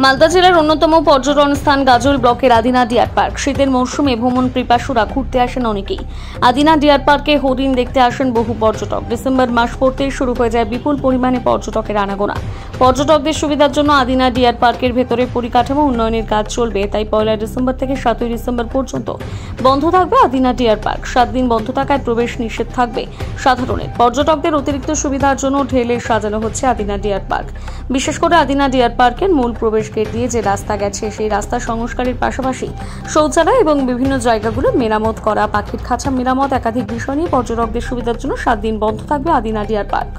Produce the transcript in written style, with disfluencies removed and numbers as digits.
মালদা জেলার অন্যতম পর্যটন স্থান গাজল ব্লকের আদিনা ডিয়ার পার্ক। শীতের মৌসুমে ভ্রমণ পিপাসুরা ঘুরতে আসেন অনেকেই। আদিনা ডিয়ার পার্কে হরিণ দেখতে আসেন বহু পর্যটক। ডিসেম্বর মাস পড়তেই শুরু হয়ে যায় বিপুল পরিমাণে পর্যটকের আনাগোনা। পর্যটকদের সুবিধার জন্য আদিনা ডিয়ার পার্কের ভেতরে পরিকাঠামো উন্নয়নের কাজ চলবে, তাই 1 ডিসেম্বর থেকে 7 ডিসেম্বর পর্যন্ত বন্ধ থাকবে আদিনা ডিয়ার পার্ক। 7 দিন বন্ধ থাকায় প্রবেশ নিষেধ থাকবে সাধারণের। পর্যটকদের অতিরিক্ত সুবিধার জন্য ঢেলে সাজানো হচ্ছে আদিনা ডিয়ার পার্ক। বিশেষ করে আদিনা ডিয়ার পার্কের মূল প্রবেশ গেট দিয়ে যে রাস্তা গেছে, সেই রাস্তা সংস্কারের পাশাপাশি শৌচালয় এবং বিভিন্ন জায়গাগুলো মেরামত করা, পাখির খাঁচা মেরামত, একাধিক বিষয় নিয়ে পর্যটকদের সুবিধার জন্য 7 দিন বন্ধ থাকবে আদিনা ডিয়ার পার্ক।